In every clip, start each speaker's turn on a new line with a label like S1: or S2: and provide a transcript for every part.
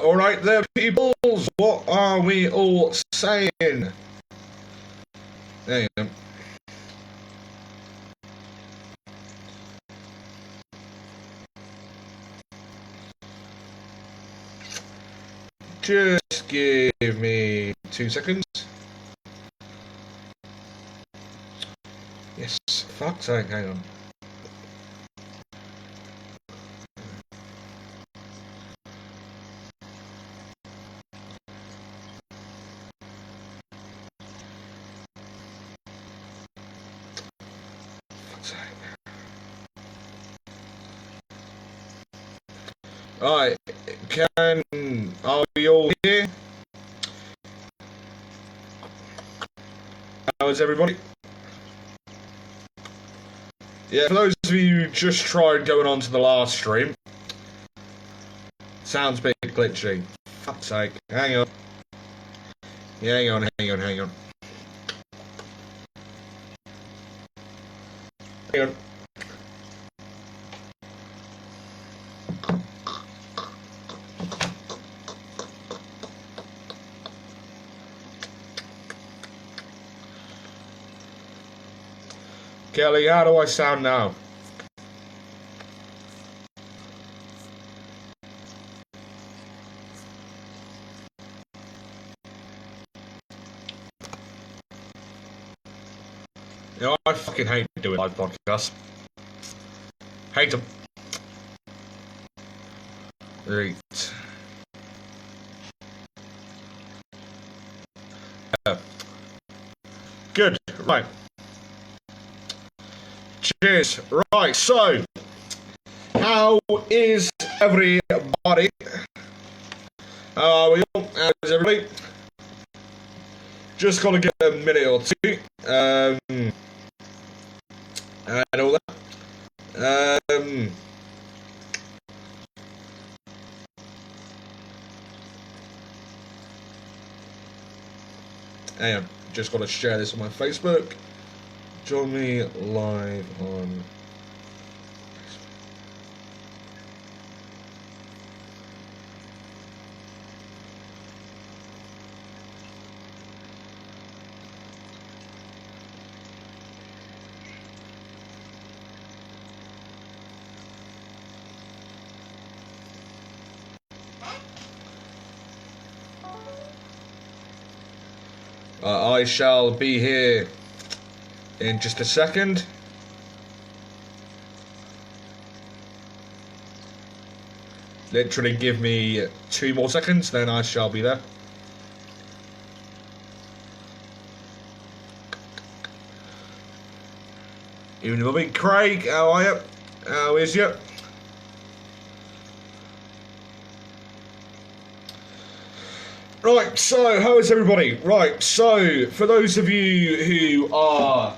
S1: Alright there, peoples, what are we all saying? There you go. Just give me 2 seconds. Yes, fuck's sake, hang on. Alright, are we all here? How is everybody? Yeah, for those of you who just tried going on to the last stream, sounds a bit glitchy. Fuck's sake, hang on. Yeah, hang on. Hang on. Kelly, how do I sound now? You know, I fucking hate doing live podcasts. Hate them. Right. Good. Right. Cheers. Right, so, how is everybody? How is everybody? Just gonna get a minute or two, and all that. Hang on, just gotta share this on my Facebook. Join me live on I shall be here in just a second. Literally give me 2 more seconds, then I shall be there. Even a bit, Craig, how are you? How is you? Right, so how is everybody? Right, so for those of you who are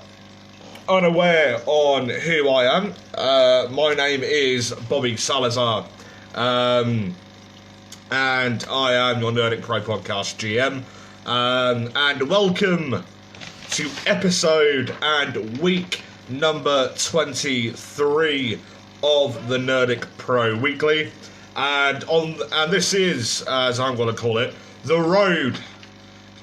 S1: unaware on who I am, my name is Bobby Salazar, and I am your Nerdic Pro Podcast GM, and welcome to episode and week number 23 of the Nerdic Pro Weekly, and this is, as I'm going to call it, the road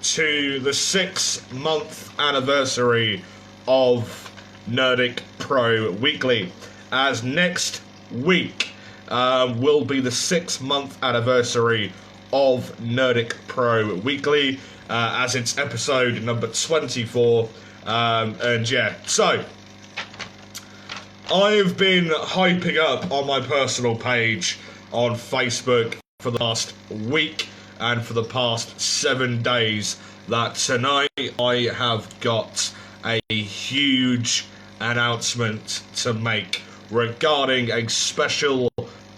S1: to the 6-month anniversary of Nerdic Pro Weekly, as next week will be the 6-month anniversary of Nerdic Pro Weekly, as it's episode number 24, and yeah, so I've been hyping up on my personal page on Facebook for the last week and for the past 7 days that tonight I have got a huge announcement to make regarding a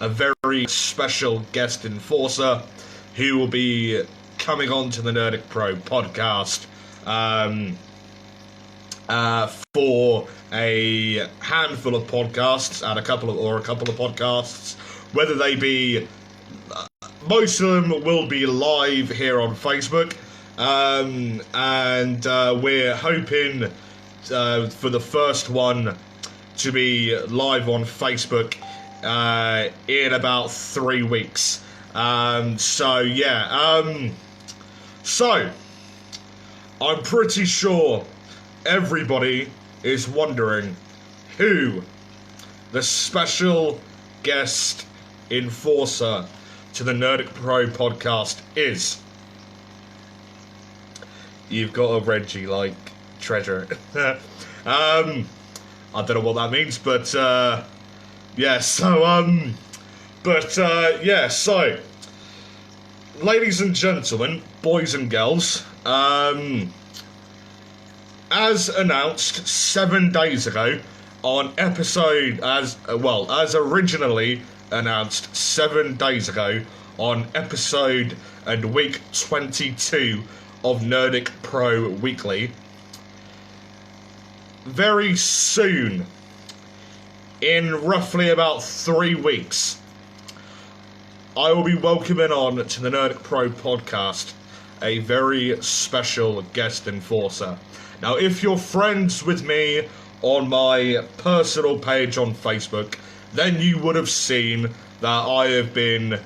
S1: very special guest enforcer who will be coming on to the Nerdic Pro podcast for a handful of podcasts and a couple of podcasts, whether they be most of them will be live here on Facebook, and we're hoping for the first one to be live on Facebook in about 3 weeks. So I'm pretty sure everybody is wondering who the special guest enforcer to the Nerdic Pro podcast is. You've got a Reggie-like treasure. I don't know what that means, but so ladies and gentlemen, boys and girls, as announced 7 days ago on episode, as originally announced 7 days ago on episode and week 22 of Nerdic Pro Weekly, very soon, in roughly about 3 weeks, I will be welcoming on to the Nerdic Pro podcast a very special guest enforcer. Now, if you're friends with me on my personal page on Facebook, then you would have seen that I have been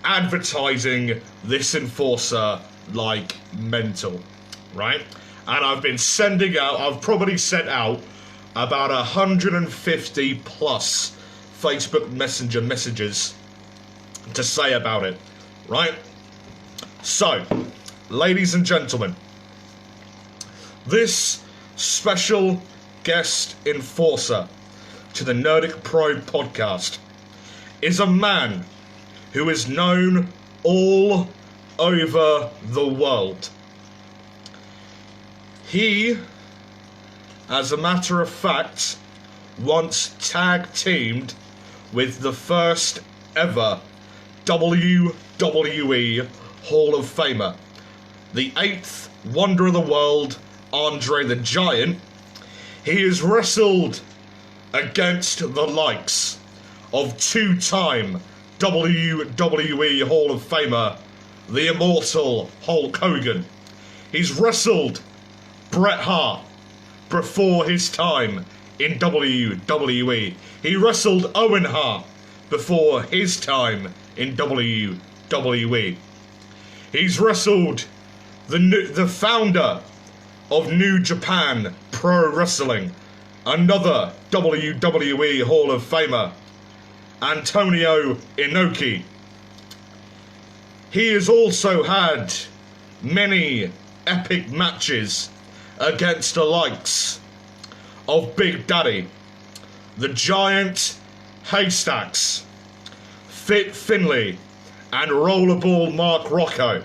S1: advertising this enforcer like mental, right? And I've been I've probably sent out about 150 plus Facebook Messenger messages to say about it, right? So, ladies and gentlemen, this special guest enforcer to the Nerdic Pro podcast is a man who is known all over the world. He, as a matter of fact, once tag-teamed with the first ever WWE Hall of Famer, the 8th Wonder of the World, Andre the Giant. He has wrestled against the likes of 2-time WWE Hall of Famer, the immortal Hulk Hogan. He's wrestled Bret Hart before his time in WWE. He wrestled Owen Hart before his time in WWE. He's wrestled the founder of New Japan Pro Wrestling, another WWE Hall of Famer, Antonio Inoki. He has also had many epic matches against the likes of Big Daddy, the Giant Haystacks, Fit Finlay, and Rollerball Mark Rocco.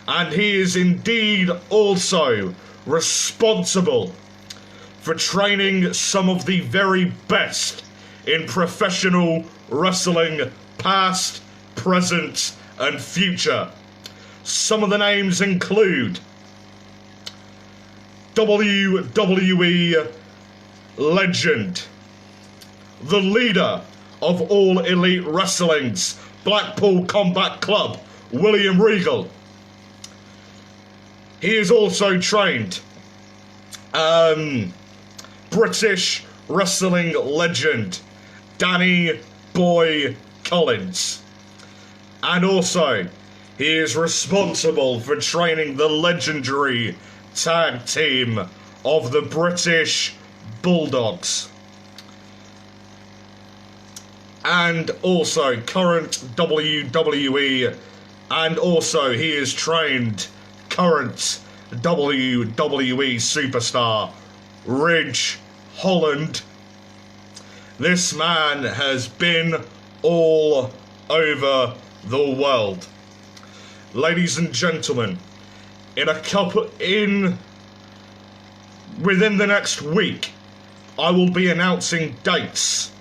S1: And he is indeed also responsible for training some of the very best in professional wrestling, past, present, and future. Some of the names include WWE legend, the leader of All Elite Wrestling's Blackpool Combat Club, William Regal. He is also trained British wrestling legend Danny Boy Collins. And also, he is responsible for training the legendary tag team of the British Bulldogs. And also current WWE, and also he is trained current WWE superstar Ridge Holland. This man has been all over the world. Ladies and gentlemen, within the next week, I will be announcing dates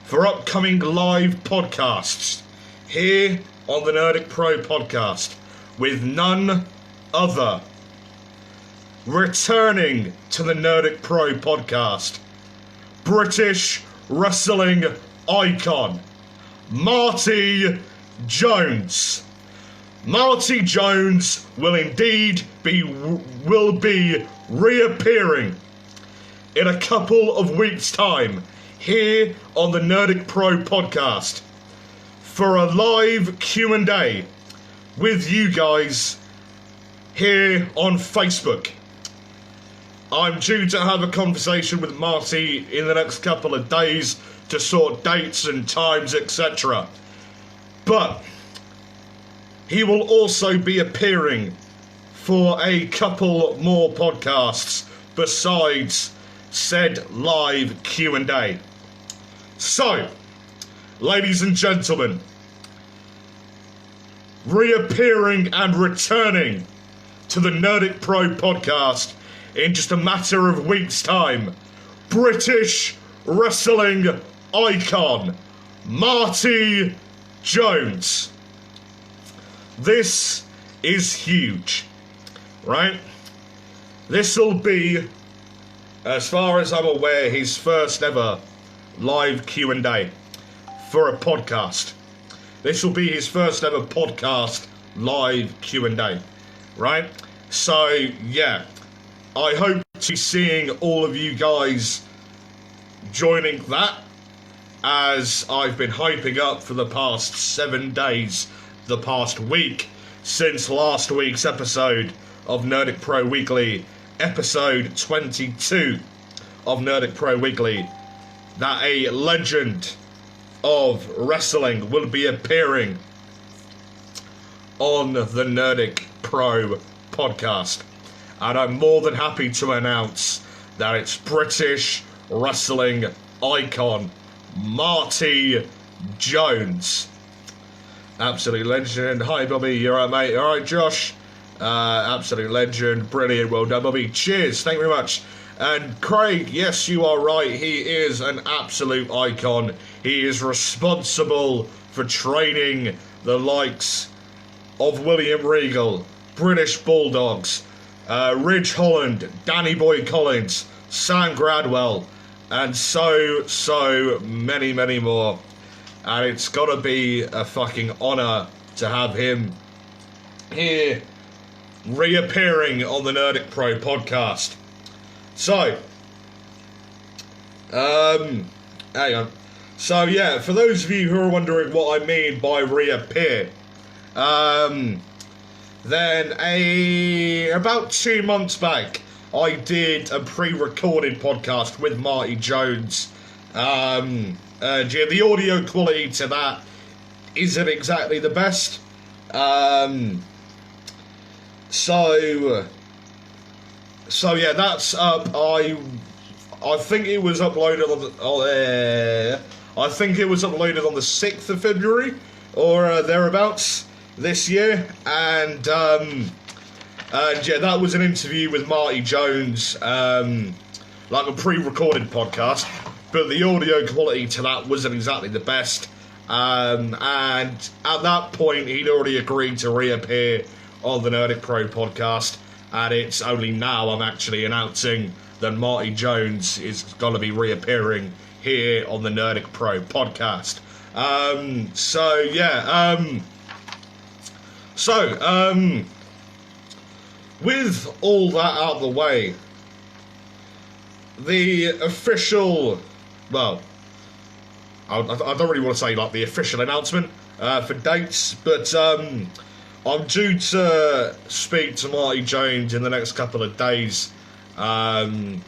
S1: for upcoming live podcasts here on the Nerdic Pro podcast with none other. Returning to the Nerdic Pro podcast, British wrestling icon Marty Jones. Marty Jones will indeed be reappearing in a couple of weeks' time here on the Nerdic Pro podcast for a live Q&A with you guys here on Facebook. I'm due to have a conversation with Marty in the next couple of days to sort dates and times, etc. But he will also be appearing for a couple more podcasts besides said live Q&A. So, ladies and gentlemen, reappearing and returning to the Nerdic Pro podcast in just a matter of weeks' time, British wrestling icon Marty Jones. This is huge, right? This will be, as far as I'm aware, his first ever live Q&A for a podcast. This will be his first ever podcast live Q&A, right? So, yeah, I hope to be seeing all of you guys joining that, as I've been hyping up for the past 7 days, the past week, since last week's episode of Nerdic Pro Weekly, episode 22 of Nerdic Pro Weekly, that a legend of wrestling will be appearing on the Nerdic Pro podcast. And I'm more than happy to announce that it's British wrestling icon Marty Jones. Absolute legend. Hi, Bobby. You alright, mate? Alright, Josh? Absolute legend. Brilliant. Well done, Bobby. Cheers. Thank you very much. And Craig, yes, you are right. He is an absolute icon. He is responsible for training the likes of William Regal, British Bulldogs, Ridge Holland, Danny Boy Collins, Sam Gradwell, and so many, many more. And it's got to be a fucking honour to have him here reappearing on the Nerdic Pro podcast. So, hang on. So, yeah, for those of you who are wondering what I mean by reappear, then about 2 months back, I did a pre-recorded podcast with Marty Jones. And yeah, the audio quality to that isn't exactly the best. So yeah, that's up. I think it was uploaded on I think it was uploaded on the 6th of February or thereabouts this year, and yeah, that was an interview with Marty Jones, like a pre-recorded podcast, but the audio quality to that wasn't exactly the best, and at that point he'd already agreed to reappear on the Nerdic Pro podcast, and it's only now I'm actually announcing that Marty Jones is going to be reappearing here on the Nerdic Pro podcast. So yeah, with all that out of the way, the official, well, I don't really want to say like the official announcement for dates, but I'm due to speak to Marty Jones in the next couple of days to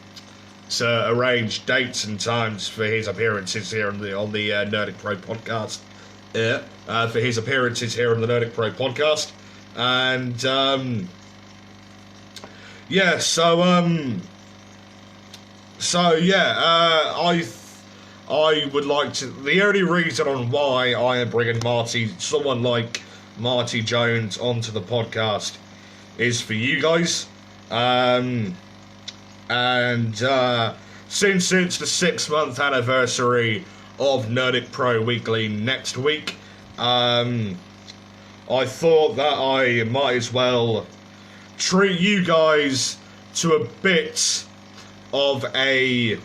S1: arrange dates and times for his appearances here on the Nerdic Pro podcast. For his appearances here on the Nerdic Pro podcast, and yeah, so yeah, I would like to. The only reason on why I am bringing someone like Marty Jones onto the podcast is for you guys, and since it's the 6-month anniversary of Nerdic Pro Weekly next week, I thought that I might as well treat you guys to a bit of a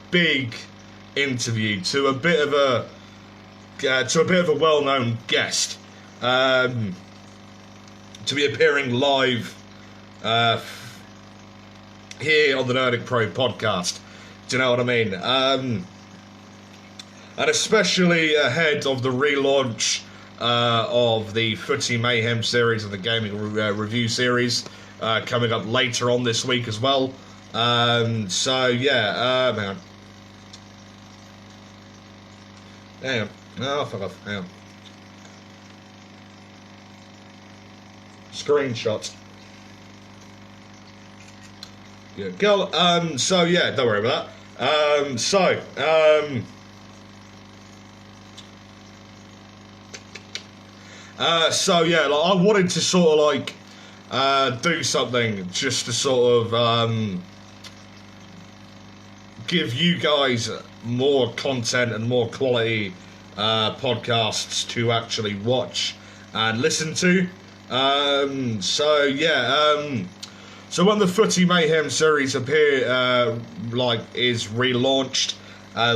S1: big interview, to a bit of a well-known guest, to be appearing live here on the Nerdic Pro podcast. Do you know what I mean? and especially ahead of the relaunch of the Footy Mayhem series and the gaming review series coming up later on this week as well. So yeah, hang on. Hang on. Oh, fuck off. Hang on. Screenshot. Yeah, girl. So yeah, don't worry about that. So yeah, like, I wanted to sort of like do something just to sort of give you guys more content and more quality podcasts to actually watch and listen to. So yeah, so when the Footy Mayhem series is relaunched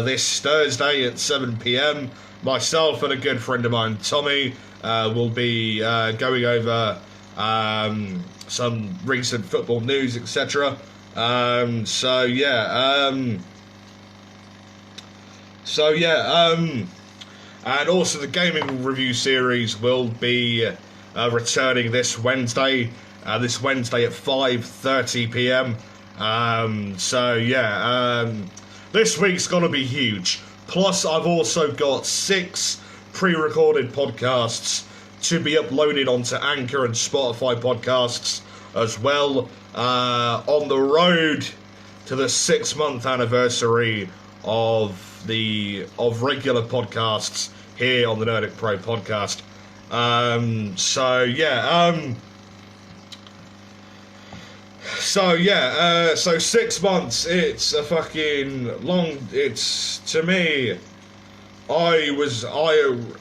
S1: this Thursday at 7 PM, myself and a good friend of mine, Tommy, will be going over some recent football news, etc. So yeah, and also the gaming review series will be returning this Wednesday at 5:30 PM. So yeah, this week's gonna be huge. Plus, I've also got 6 pre-recorded podcasts to be uploaded onto Anchor and Spotify podcasts as well, on the road to the 6-month anniversary of regular podcasts here on the Nerdic Pro podcast. So 6 months, it's a fucking long, it's, to me, I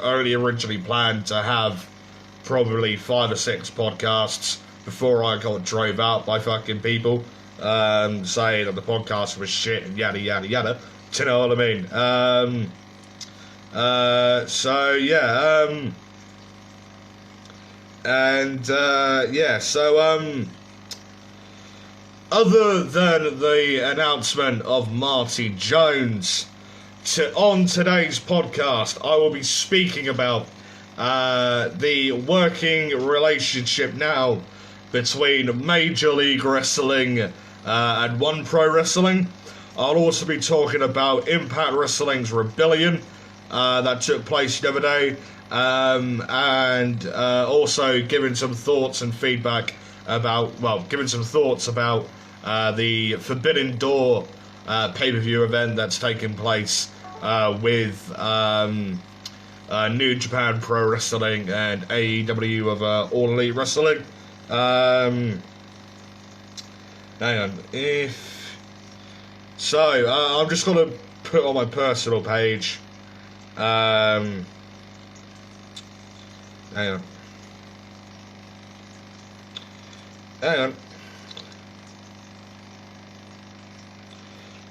S1: only originally planned to have probably 5 or 6 podcasts before I got drove out by fucking people, saying that the podcast was shit and yada yada yada. Do you know what I mean? Other than the announcement of Marty Jones, on today's podcast, I will be speaking about the working relationship now between Major League Wrestling and One Pro Wrestling. I'll also be talking about Impact Wrestling's Rebellion that took place the other day, and also giving some thoughts and feedback about, the Forbidden Door pay-per-view event that's taking place with New Japan Pro Wrestling and AEW of All Elite Wrestling. Hang on. I'm just going to put on my personal page. Hang on.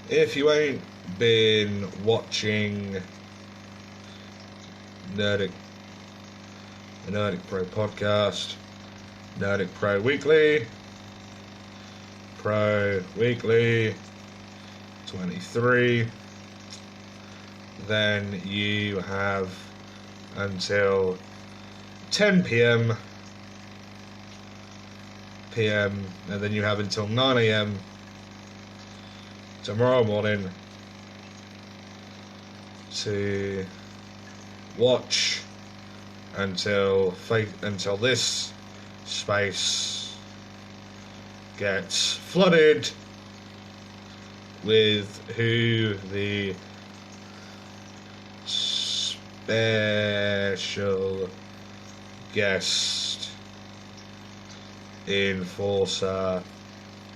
S1: If you ain't been watching the Nerdic Pro podcast, Nerdic Pro Weekly 23, then you have until 10 PM, and then you have until 9 AM tomorrow morning to watch until this space gets flooded with who the special guest enforcer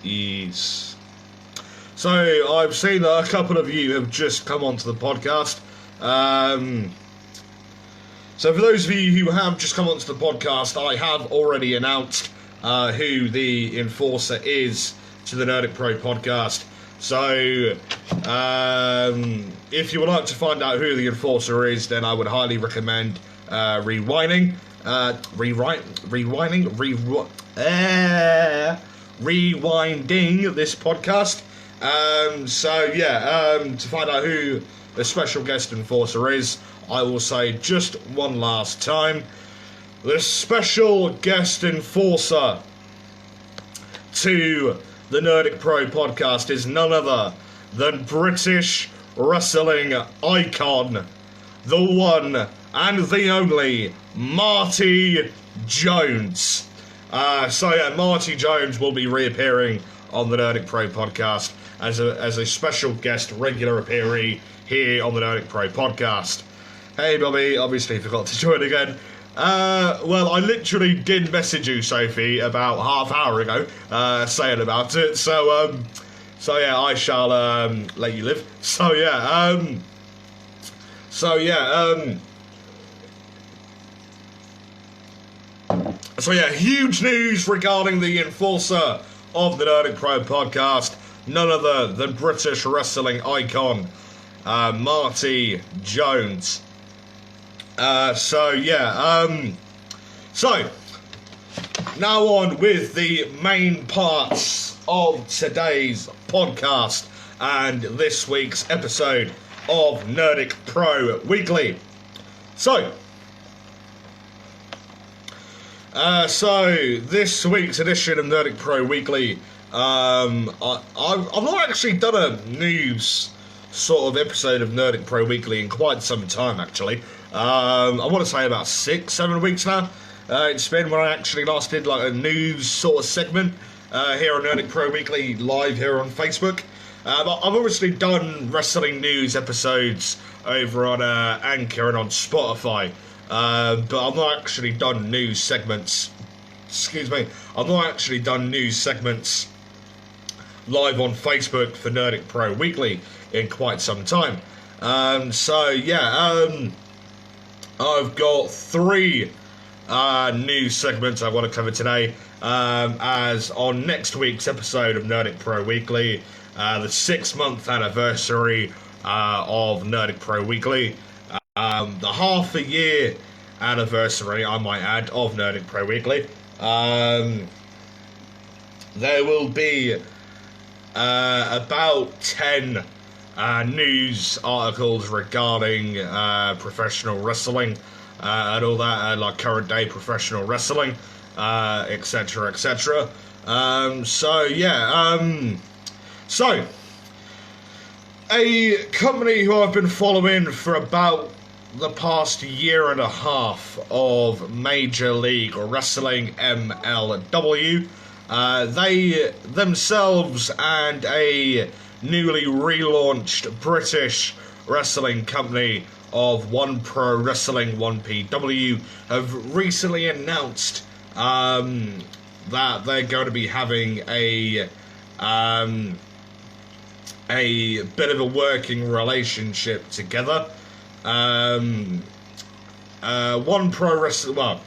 S1: is. So I've seen that a couple of you have just come onto the podcast. So for those of you who have just come onto the podcast, I have already announced who the enforcer is to the Nerdic Pro podcast. So if you would like to find out who the enforcer is, then I would highly recommend rewinding this podcast. To find out who the special guest enforcer is, I will say just one last time. The special guest enforcer to the Nerdic Pro podcast is none other than British wrestling icon, the one and the only Marty Jones. Marty Jones will be reappearing on the Nerdic Pro podcast as a special guest, regular appearee here on the Nerdic Pro podcast. Hey Bobby, obviously forgot to join again. I literally did message you, Sophie, about half hour ago, saying about it. I shall let you live. Huge news regarding the enforcer of the Nerdic Pro podcast, none other than British wrestling icon, Marty Jones. Now on with the main parts of today's podcast and this week's episode of Nerdic Pro Weekly. This week's edition of Nerdic Pro Weekly, I've not actually done a news sort of episode of Nerdic Pro Weekly in quite some time, actually. I want to say about 6-7 weeks now. It's been when I actually last did like a news sort of segment here on Nerdic Pro Weekly live here on Facebook. But I've obviously done wrestling news episodes over on Anchor and on Spotify. But I've not actually done news segments. I've not actually done news segments live on Facebook for Nerdic Pro Weekly in quite some time. I've got 3 news segments I want to cover today. As on next week's episode of Nerdic Pro Weekly, the 6-month anniversary of Nerdic Pro Weekly. The half a year anniversary, I might add, of Nerdic Pro Weekly. There will be about 10 news articles regarding professional wrestling and all that, like current day professional wrestling, etc., etc. A company who I've been following for about the past year and a half of Major League Wrestling, MLW. They themselves and a newly relaunched British wrestling company of One Pro Wrestling, 1PW, have recently announced that they're going to be having a bit of a working relationship together. One Pro Wrestling, well,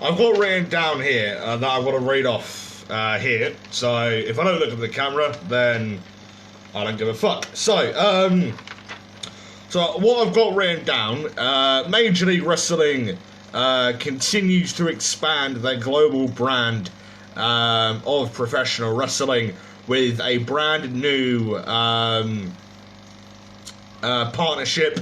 S1: I've got written down here that I want to read off here, so if I don't look at the camera, then I don't give a fuck. So what I've got written down, Major League Wrestling continues to expand their global brand of professional wrestling with a brand new partnership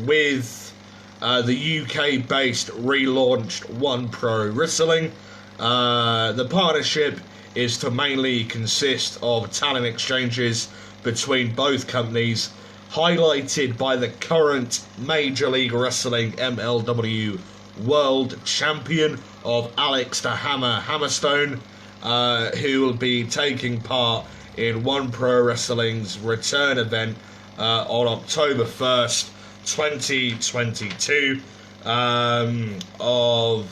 S1: with the UK-based relaunched One Pro Wrestling. The partnership is to mainly consist of talent exchanges between both companies, highlighted by the current Major League Wrestling MLW World Champion of Alex the Hammer Hammerstone, who will be taking part in One Pro Wrestling's return event on October 1st, 2022, of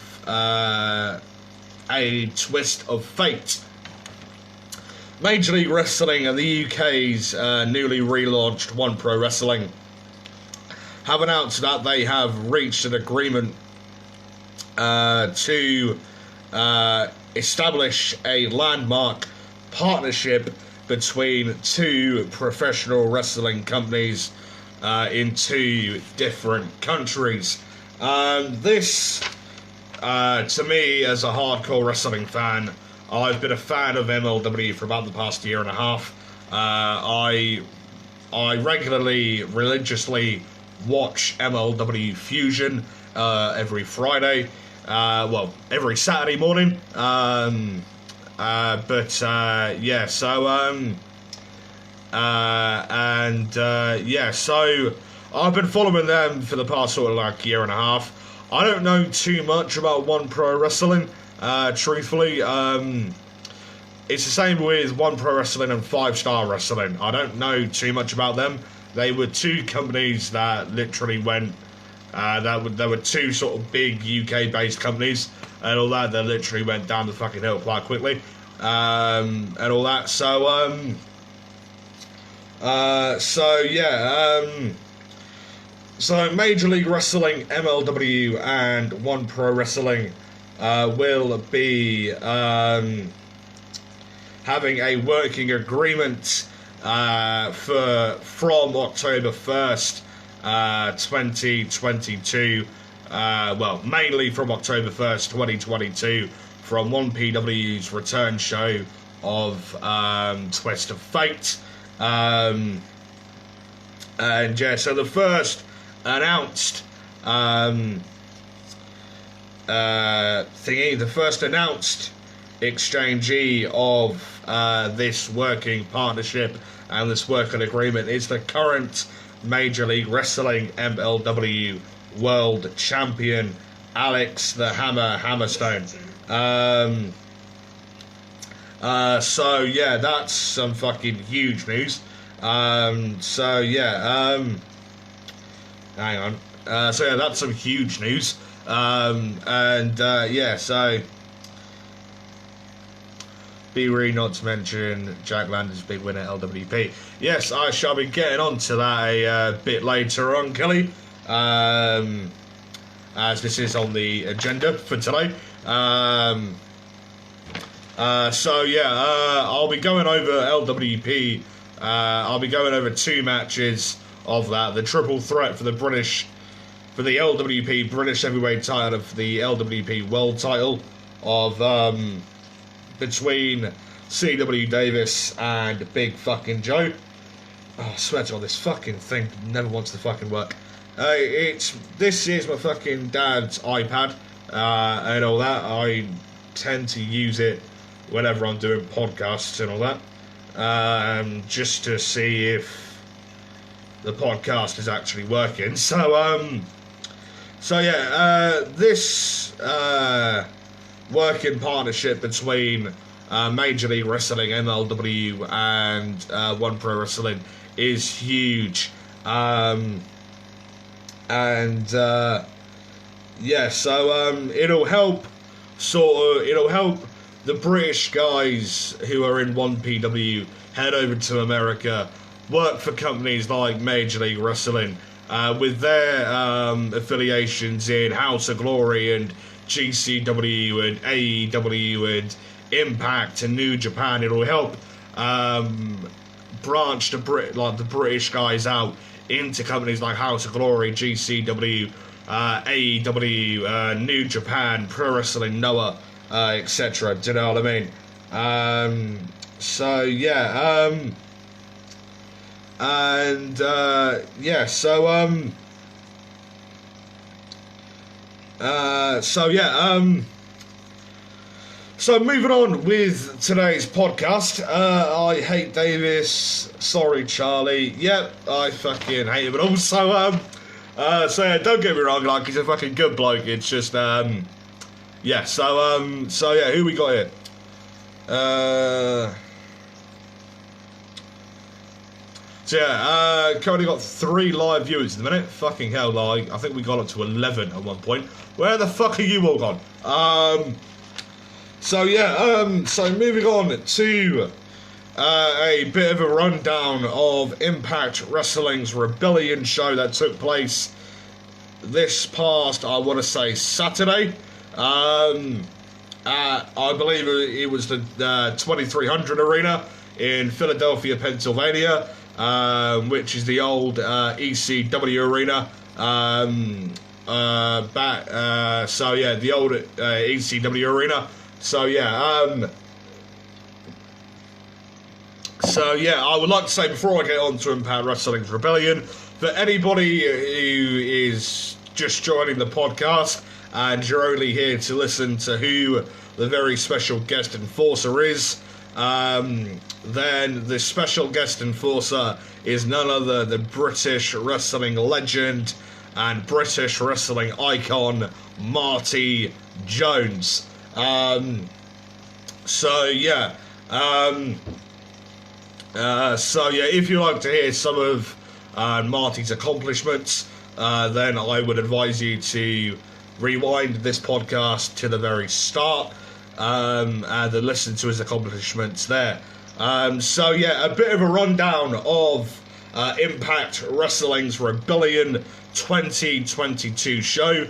S1: a twist of fate. Major League Wrestling and the UK's newly relaunched One Pro Wrestling have announced that they have reached an agreement to establish a landmark partnership between 2 professional wrestling companies in 2 different countries. This, to me, as a hardcore wrestling fan, I've been a fan of MLW for about the past year and a half. I regularly, religiously watch MLW Fusion every Friday. Well, every Saturday morning. Yeah, so yeah, so I've been following them for the past sort of like year and a half. I don't know too much about One Pro Wrestling, truthfully. It's the same with One Pro Wrestling and 5 Star Wrestling. I don't know too much about them. They were two companies that literally went. There were two sort of big UK-based companies and all that. They literally went down the fucking hill quite quickly, and all that. So yeah. So Major League Wrestling, MLW, and One Pro Wrestling will be having a working agreement from October 1st, 2022. Well, mainly from October 1st, 2022, from 1PW's return show of Twist of Fate. And yeah, so the first announced the first announced exchangee of this working partnership and this working agreement is the current Major League Wrestling MLW World Champion Alex the Hammer Hammerstone. So yeah, that's some fucking huge news. So yeah, hang on. So yeah, that's some huge news. Yeah, so be really not to mention Jack Landers' big win at LWP. Yes, I shall be getting on to that a bit later on, Kelly, as this is on the agenda for today. So yeah, I'll be going over LWP. I'll be going over 2 matches of that. The triple threat for the LWP British Heavyweight title, of the LWP World title, of between C.W. Davis and Big fucking Joe. Oh, I swear to God, this fucking thing never wants to fucking work. This is my fucking dad's iPad and all that. I tend to use it whenever I'm doing podcasts and all that, just to see if the podcast is actually working. So yeah, this working partnership between Major League Wrestling, MLW, and One Pro Wrestling is huge. Yeah, so it'll help the British guys who are in 1PW head over to America, work for companies like Major League Wrestling, with their affiliations in House of Glory and GCW and AEW and Impact and New Japan. It'll help branch the British guys out into companies like House of Glory, GCW, AEW, New Japan, Pro Wrestling Noah, etc. Do you know what I mean? So yeah, yeah, so moving on with today's podcast. I hate Davis. Sorry, Charlie. Yep, I fucking hate him. But also, so yeah, don't get me wrong. Like, he's a fucking good bloke. It's just, yeah. So yeah, who we got here? So yeah, currently got 3 live viewers at the minute. Fucking hell, like, I think we got up to 11 at one point. Where the fuck are you all gone? So yeah, so moving on to a bit of a rundown of Impact Wrestling's Rebellion show that took place this past, I want to say, Saturday. I believe it was the 2300 Arena in Philadelphia, Pennsylvania, which is the old ECW Arena. So yeah, the old ECW Arena. So yeah, So yeah, I would like to say before I get on to Impact Wrestling's Rebellion, for anybody who is just joining the podcast and you're only here to listen to who the very special guest enforcer is, then the special guest enforcer is none other than British wrestling legend and British wrestling icon Marty Jones. So yeah, if you like to hear some of Marty's accomplishments, then I would advise you to rewind this podcast to the very start and then listen to his accomplishments there. So yeah, a bit of a rundown of Impact Wrestling's Rebellion 2022 show.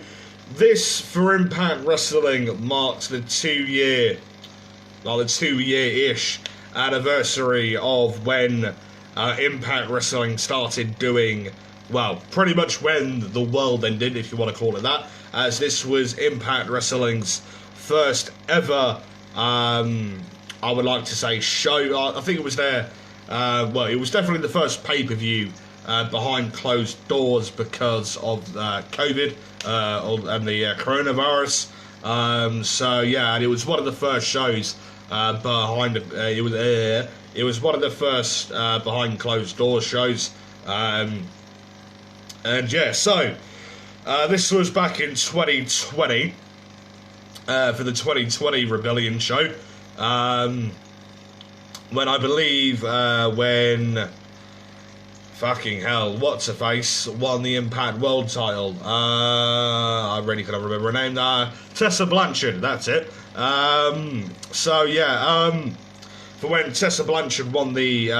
S1: This, for Impact Wrestling, marks the two-year-ish anniversary of when Impact Wrestling started doing, well, pretty much when the world ended, if you want to call it that, as this was Impact Wrestling's first ever, I would like to say, show. I think it was their, it was definitely the first pay-per-view behind closed doors because of COVID and the coronavirus. So yeah, and it was one of the first shows behind. It was one of the first behind closed doors shows. And yeah, so this was back in 2020 for the 2020 Rebellion show. When I believe when fucking hell, what's her face won the Impact World title. I really can't remember her name. Tessa Blanchard, that's it. So yeah, for when Tessa Blanchard won the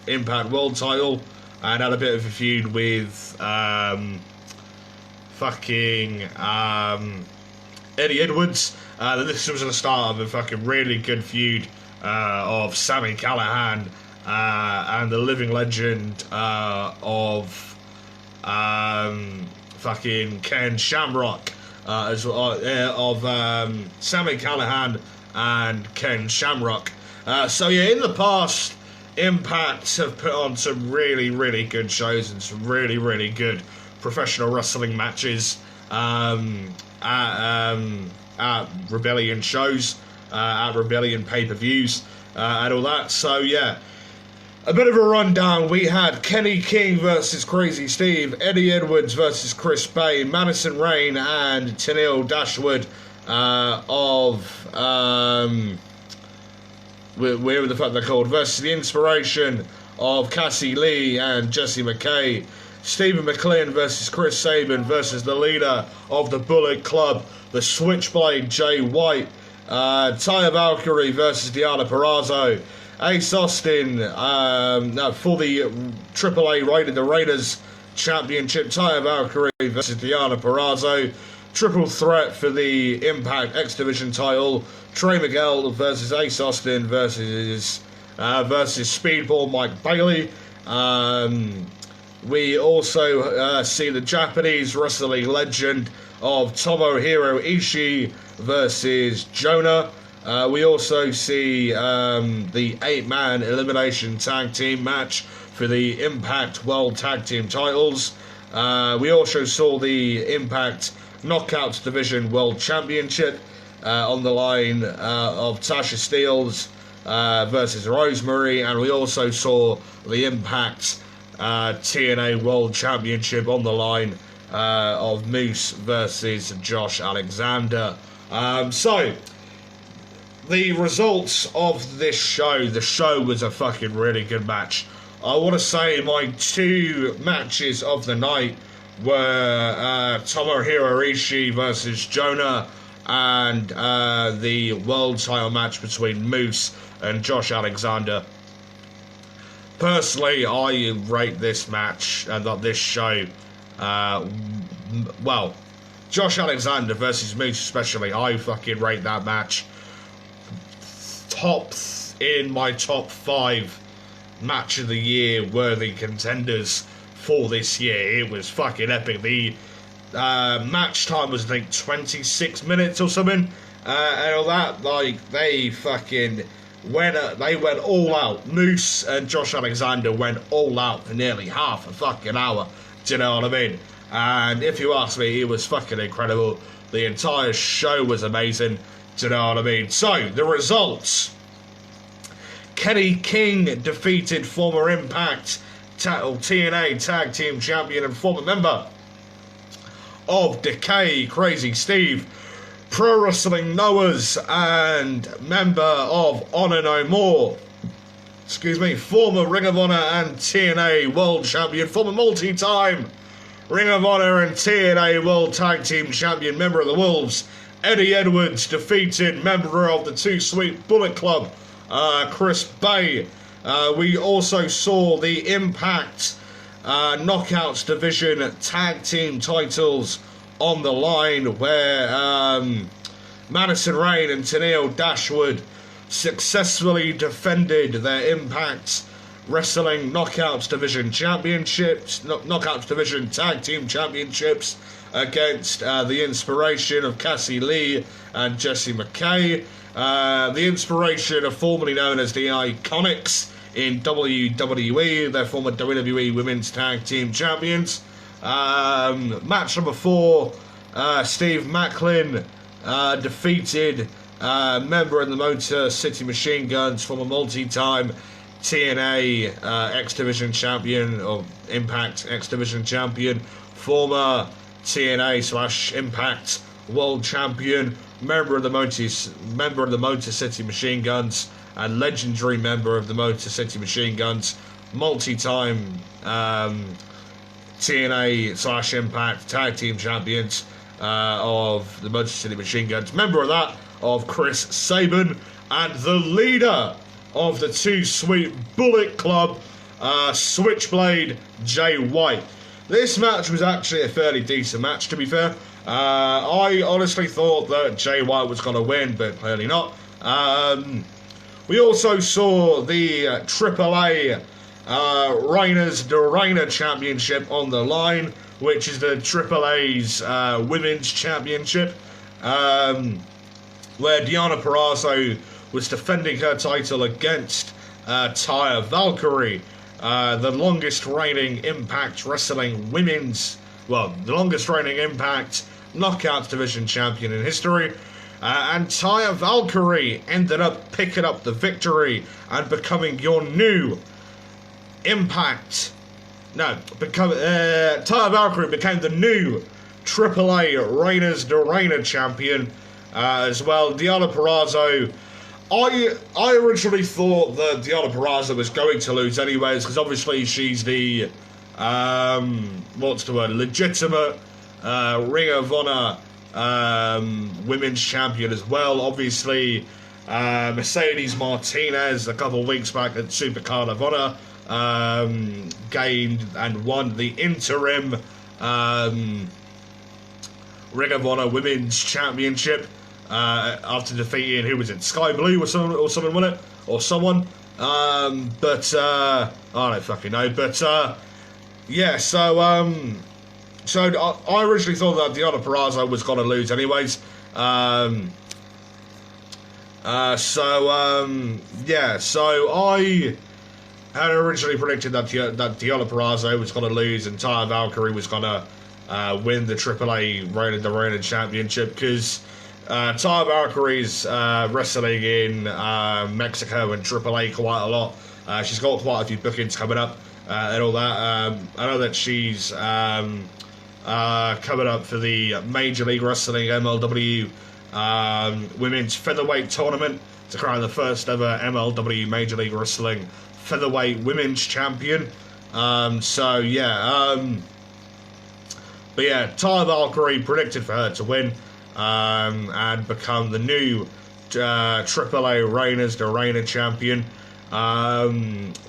S1: Impact World title and had a bit of a feud with Eddie Edwards. This was the start of a fucking really good feud of Sami Callihan and the living legend of fucking Ken Shamrock, of Sami Callihan and Ken Shamrock. So yeah, in the past, Impact have put on some really, really good shows and some really, really good professional wrestling matches at Rebellion shows, at Rebellion pay-per-views, and all that. So yeah, a bit of a rundown. We had Kenny King versus Crazy Steve, Eddie Edwards versus Chris Bay, Madison Rain and Tennille Dashwood whatever the fuck they're called, versus the Inspiration of Cassie Lee and Jessie McKay, Stephen McLean versus Chris Sabin versus the leader of the Bullet Club, the Switchblade Jay White, Taya Valkyrie versus Deonna Purrazzo, Ace Austin for the AAA Rated the Raiders Championship, Taya Valkyrie versus Deonna Purrazzo, Triple Threat for the Impact X Division title, Trey Miguel versus Ace Austin versus Speedball Mike Bailey. We also see the Japanese wrestling legend of Tomohiro Ishii versus Jonah. We also see the 8-man elimination tag team match for the Impact World Tag Team titles. We also saw the Impact Knockouts Division World Championship on the line of Tasha Steelz versus Rosemary, and we also saw the Impact TNA World Championship on the line of Moose versus Josh Alexander. So, the results of this show, the show was a fucking really good match. I want to say my two matches of the night were Tomohiro Ishii versus Jonah and the world title match between Moose and Josh Alexander. Personally, I rate this match and this show, Josh Alexander versus Moose especially, I fucking rate that match in my top 5 match of the year worthy contenders for this year. It was fucking epic. The match time was, I think, 26 minutes or something, and all that. Like, they fucking they went all out. Moose and Josh Alexander went all out for nearly half a fucking hour. Do you know what I mean? And if you ask me, it was fucking incredible. The entire show was amazing. Do you know what I mean? So, the results. Kenny King defeated former Impact TNA Tag Team Champion and former member of Decay, Crazy Steve, Pro Wrestling Noahs, and member of Honor No More. Former Ring of Honor and TNA World Champion, former multi-time Ring of Honor and TNA World Tag Team Champion, member of the Wolves, Eddie Edwards defeated member of the Too Sweet Bullet Club, Chris Bay. We also saw the Impact Knockouts Division Tag Team titles on the line, where Madison Rayne and Tennille Dashwood successfully defended their Impact Wrestling Knockouts Division Championships, Knockouts Division Tag Team Championships against the Inspiration of Cassie Lee and Jessie McKay. The Inspiration are formerly known as the Iconics in WWE. They're former WWE Women's Tag Team Champions. Match number 4, Steve Macklin defeated member of the Motor City Machine Guns, former multi-time TNA X Division Champion, or Impact X Division Champion, former TNA / Impact World Champion, member of the Motor City Machine Guns, and legendary member of the Motor City Machine Guns, multi-time TNA / Impact Tag Team Champions of the Motor City Machine Guns, member of that of Chris Sabin, and the leader of the Too Sweet Bullet Club, Switchblade Jay White. This match was actually a fairly decent match, to be fair. I honestly thought that Jay White was going to win, but clearly not. We also saw the AAA Reigners de Reina Championship on the line, which is the AAA's Women's Championship, where Deonna Purrazzo was defending her title against Taya Valkyrie, the longest reigning Impact Wrestling the longest reigning Impact Knockouts Division champion in history. And Taya Valkyrie ended up picking up the victory and becoming your new Impact. Taya Valkyrie became the new AAA Reigners de Reina champion as well. Deonna Purrazzo. I originally thought that Deonna Purrazzo was going to lose anyways, because obviously she's the legitimate Ring of Honor Women's Champion as well. Obviously, Mercedes Martinez a couple of weeks back at Supercard of Honor gained and won the interim Ring of Honor Women's Championship after defeating, who was it, Sky Blue or someone, wasn't it? Or someone. I don't fucking know. But yeah, so I originally thought that Deonna Purrazzo was going to lose anyways. So I had originally predicted that Deonna Purrazzo was going to lose and Taya Valkyrie was going to win the AAA Reign of the Reign Championship, because Taya Valkyrie's wrestling in Mexico and AAA quite a lot. She's got quite a few bookings coming up and all that. I know that she's coming up for the Major League Wrestling MLW Women's Featherweight Tournament to crown the first ever MLW Major League Wrestling Featherweight Women's Champion. But yeah, Taya Valkyrie predicted for her to win and become the new AAA Reigners de Reina champion.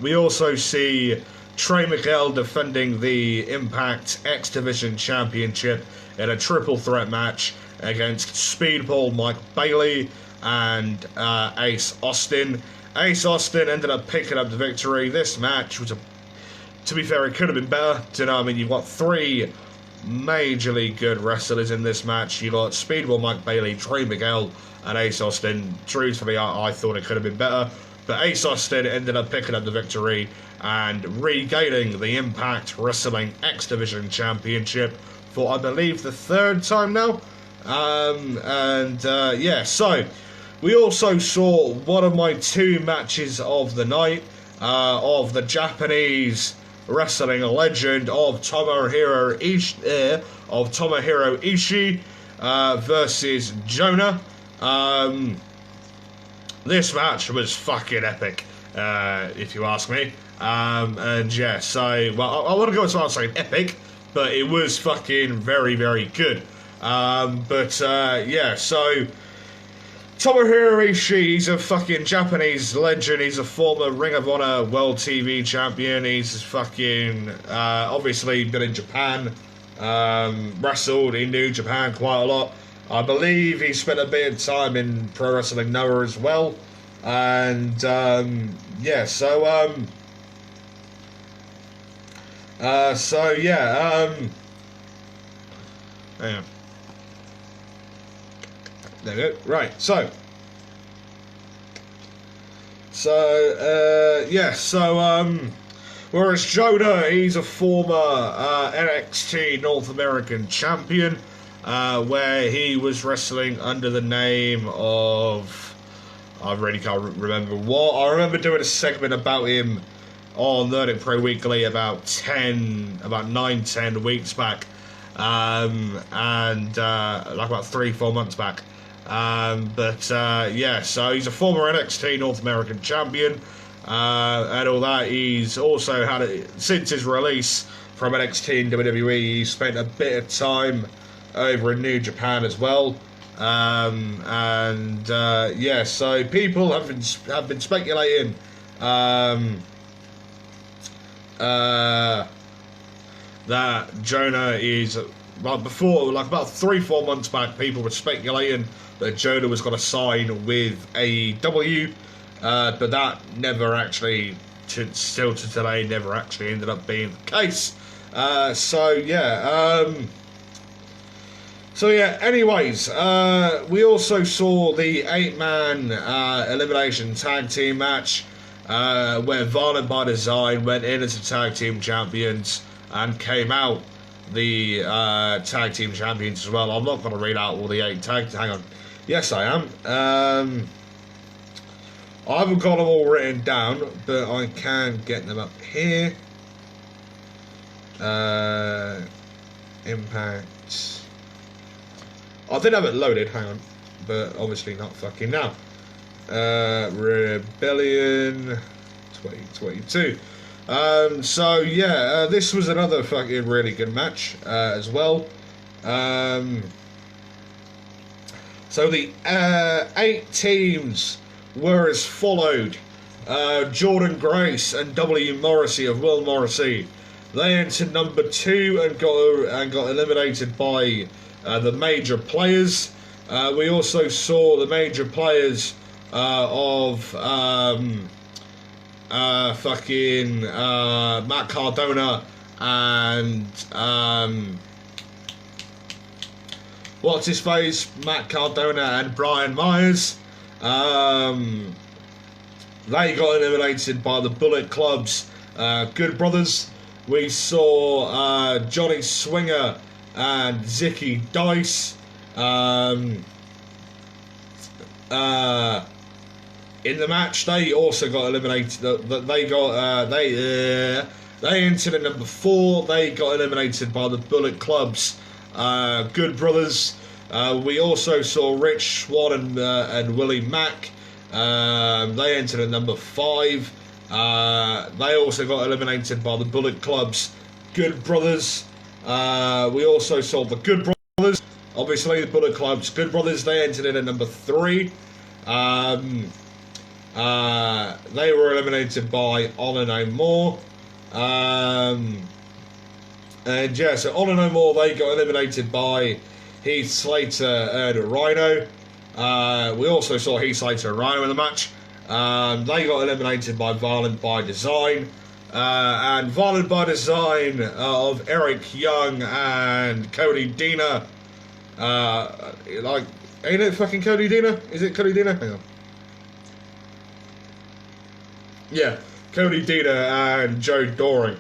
S1: We also see Trey Miguel defending the Impact X Division Championship in a triple threat match against Speedball Mike Bailey and Ace Austin. Ace Austin ended up picking up the victory. This match was, to be fair, it could have been better. Do you know what I mean? You've got 3 majorly good wrestlers in this match. You got Speedball Mike Bailey, Trey Miguel, and Ace Austin. Truthfully, I thought it could have been better. but Ace Austin ended up picking up the victory and regaining the Impact Wrestling X Division Championship for, I believe, the 3rd time now. Yeah, so we also saw one of my 2 matches of the night of the Japanese wrestling legend of Tomohiro Ishii versus Jonah. This match was fucking epic, if you ask me. And yeah, so, well, I want to go as far as saying epic, but it was fucking very, very good. Yeah, so Tomohiro Ishii, he's a fucking Japanese legend. He's a former Ring of Honor World TV champion. He's fucking, obviously been in Japan, wrestled in New Japan quite a lot. I believe he spent a bit of time in Pro Wrestling Noah as well. And, yeah, so, yeah, hang on. There we go. Right, so whereas Jonah, he's a former NXT North American champion, where he was wrestling under the name of, I really can't remember what. I remember doing a segment about him on Nerdic Pro Weekly about 9-10 weeks back, like about 3-4 months back. Yeah, so he's a former NXT North American champion, and all that. He's also had, since his release from NXT and WWE, he's spent a bit of time over in New Japan as well. Yeah, so people have been speculating, that Jonah is, well, before, like about 3-4 months back, people were speculating that Jonah was going to sign with AEW, but that never actually, still to today, never actually ended up being the case. So yeah, anyways, we also saw the 8-man elimination tag team match, where Violent by Design went in as the tag team champions and came out the tag team champions as well. I'm not going to read out all the 8 tags. Hang on. Yes, I am. I haven't got them all written down, but I can get them up here. Impact. I did have it loaded, hang on. But obviously not fucking now. Rebellion 2022. So yeah, this was another fucking really good match as well. So the 8 teams were as followed. Jordan Grace and W. Morrissey of Will Morrissey, they entered number 2 and got eliminated by the major players. We also saw the major players of Matt Cardona and what's his face? Matt Cardona and Brian Myers. They got eliminated by the Bullet Club's Good Brothers. We saw Johnny Swinger and Zicky Dice in the match. They also got eliminated. They entered at number 4. They got eliminated by the Bullet Club's Good Brothers. We also saw Rich Swann and Willie Mack. They entered at number 5. They also got eliminated by the Bullet Club's Good Brothers. We also saw the Good Brothers. Obviously, the Bullet Club's Good Brothers. They entered in at number 3. They were eliminated by Honor No More. And yeah, so Honor No More, they got eliminated by Heath Slater and Rhino. We also saw Heath Slater and Rhino in the match. They got eliminated by Violent by Design. And Violent by Design of Eric Young and Cody Deaner. Ain't it fucking Cody Deaner? Is it Cody Deaner? Hang on. Yeah, Cody Deaner and Joe Doring.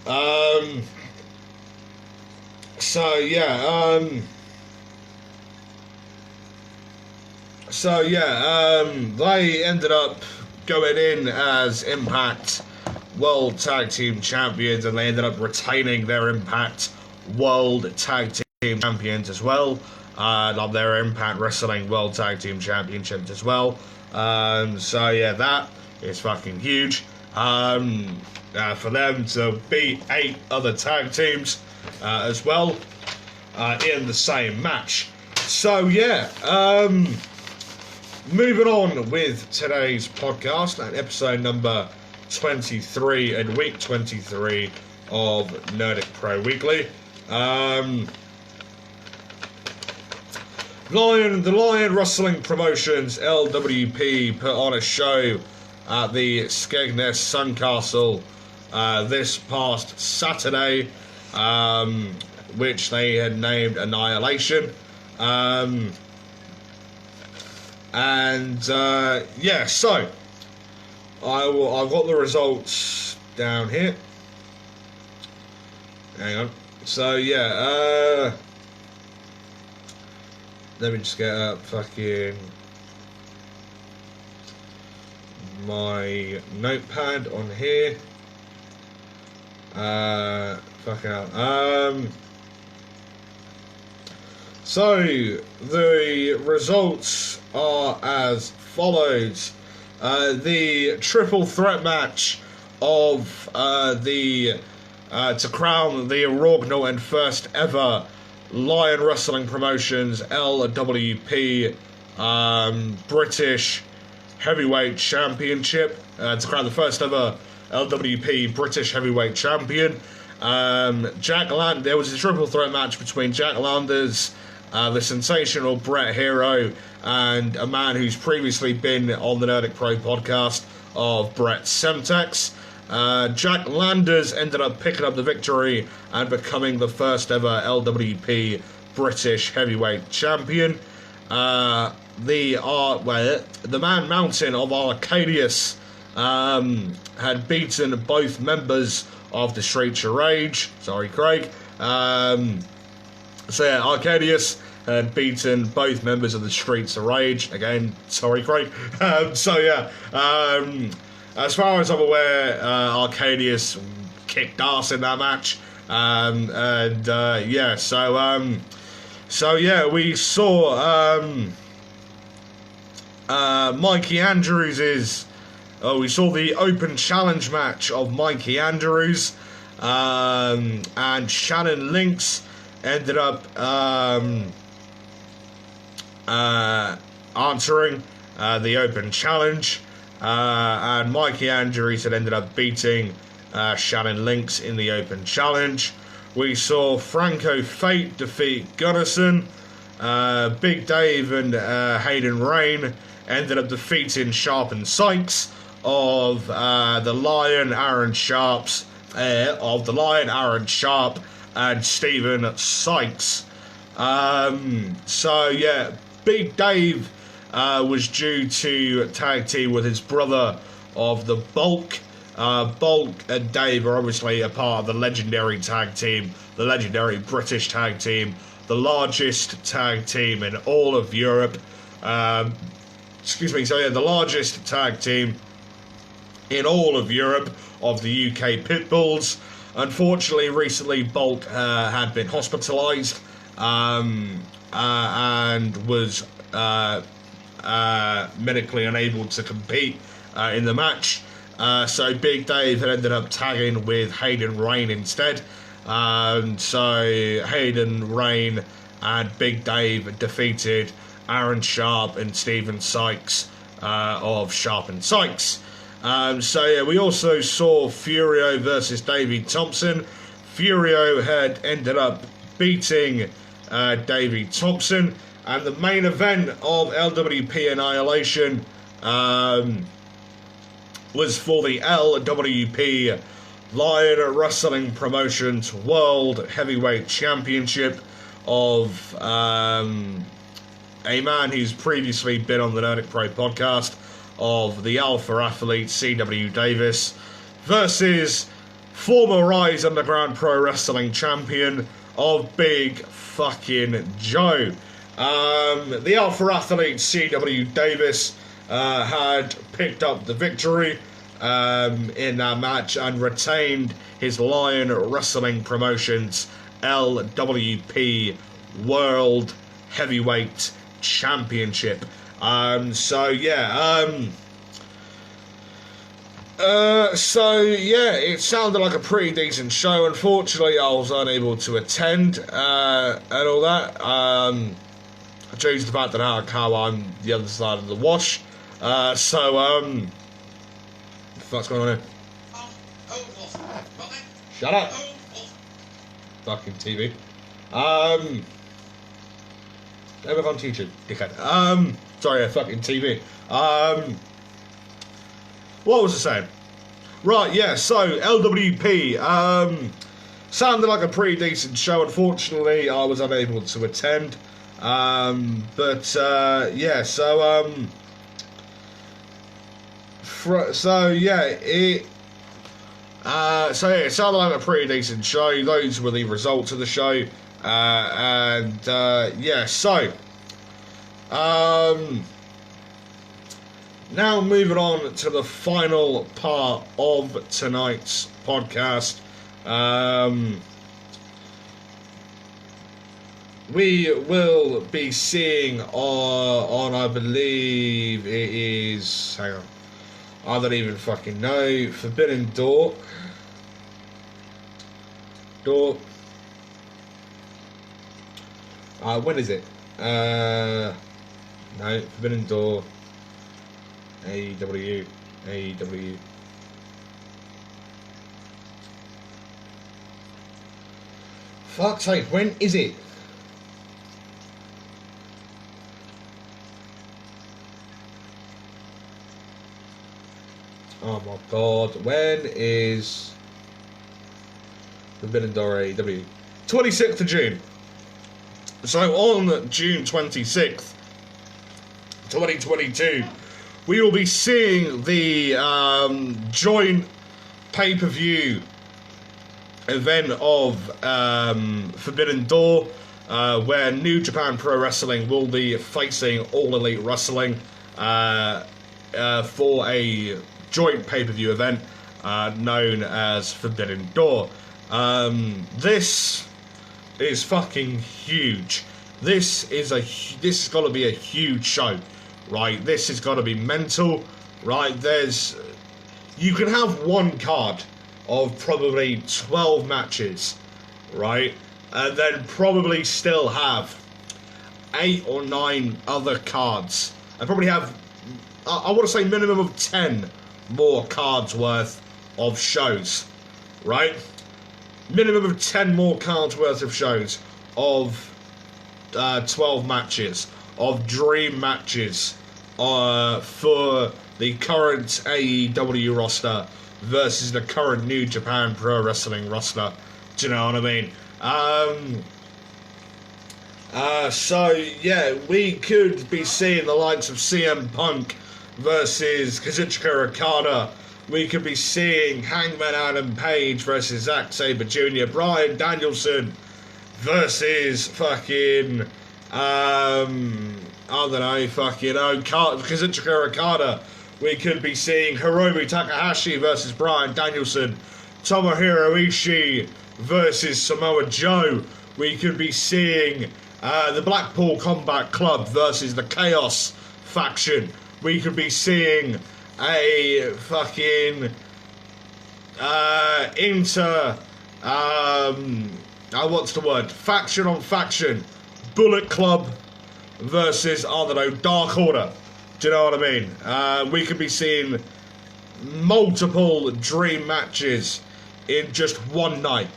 S1: They ended up going in as Impact World Tag Team Champions, and they ended up retaining their Impact World Tag Team Champions as well. Of their Impact Wrestling World Tag Team Championships as well. That is fucking huge. For them to beat 8 other tag teams as well in the same match. Moving on with today's podcast and episode number 23 and week 23 of Nerdic Pro Weekly. The Lion Wrestling Promotions LWP put on a show at the Skegness Suncastle this past Saturday, which they had named Annihilation. I've got the results down here. Hang on. Let me just get up my notepad on here. So the results are as follows. The triple threat match of to crown the inaugural and first ever Lion Wrestling Promotions LWP British Heavyweight Championship, to crown the first ever LWP British Heavyweight Champion. There was a triple threat match between Jack Landers, the sensational Bret Hero, and a man who's previously been on the Nerdic Pro podcast of Brett Semtex. Jack Landers ended up picking up the victory and becoming the first ever LWP British Heavyweight Champion. The Man Mountain of Arcadius had beaten both members of the Streets of Rage. Sorry, Craig. Arcadius had beaten both members of the Streets of Rage. Again, sorry, Craig. As far as I'm aware, Arcadius kicked ass in that match. We saw Mikey Andrews' we saw the open challenge match of Mikey Andrews, and Shannon Lynx ended up answering the open challenge, and Mikey Andrews had ended up beating Shannon Lynx in the open challenge. We saw Franco Fate defeat Gunnison. Big Dave and Hayden Rain ended up defeating Sharp and Sykes of the Lion, Aaron Sharp, and Stephen Sykes. Big Dave was due to tag team with his brother of the Bulk. Bulk and Dave are obviously a part of the legendary tag team, the legendary British tag team, the largest tag team in all of Europe. The largest tag team in all of Europe of the UK Pitbulls. Unfortunately, recently Bulk had been hospitalised and was medically unable to compete in the match. So Big Dave had ended up tagging with Hayden Rain instead. So Hayden Rain and Big Dave defeated Aaron Sharp and Stephen Sykes of Sharp and Sykes. We also saw Furio versus Davey Thompson. Furio had ended up beating Davey Thompson, and the main event of LWP Annihilation was for the LWP Lion Wrestling Promotions World Heavyweight Championship of a man who's previously been on the Nerdic Pro podcast of the Alpha Athlete CW Davis versus former Rise Underground Pro Wrestling champion of Big fucking Joe. The Alpha Athlete CW Davis had picked up the victory in that match and retained his Lion Wrestling Promotions LWP World Heavyweight Championship. So it sounded like a pretty decent show. Unfortunately, I was unable to attend and all that. Due to the fact that how I'm the other side of the wash. What the fuck's going on here? Shut up! Fucking TV. Never on YouTube, dickhead. Sorry, fucking TV. What was I saying? Right, yeah, so LWP, sounded like a pretty decent show. Unfortunately, I was unable to attend. It sounded like a pretty decent show. Those were the results of the show. Now moving on to the final part of tonight's podcast. We will be seeing on I believe it is, hang on, I don't even fucking know, Forbidden Door. When is it? No, Forbidden Door. AEW. Fuck's sake, when is it? Oh my god, when is Forbidden Door AEW? 26th of June. So on June 26th, 2022, we will be seeing the joint pay-per-view event of Forbidden Door, where New Japan Pro Wrestling will be facing All Elite Wrestling for a joint pay-per-view event known as Forbidden Door. This is fucking huge. This is got to be a huge show, right? This is got to be mental, right? You can have one card of probably 12 matches, right? And then probably still have 8 or 9 other cards. And probably have, I want to say, minimum of 10 more cards worth of shows, right? Minimum of 10 more cards worth of shows of 12 matches, of dream matches for the current AEW roster versus the current New Japan Pro Wrestling roster. Do you know what I mean? We could be seeing the likes of CM Punk versus Kazuchika Okada. We could be seeing Hangman Adam Page versus Zack Sabre Jr., Bryan Danielson versus fucking, Kazuchika Okada. We could be seeing Hiromu Takahashi versus Bryan Danielson, Tomohiro Ishii versus Samoa Joe. We could be seeing the Blackpool Combat Club versus the Chaos faction. We could be seeing a fucking faction on faction, Bullet Club versus, Dark Order. Do you know what I mean? We could be seeing multiple dream matches in just one night.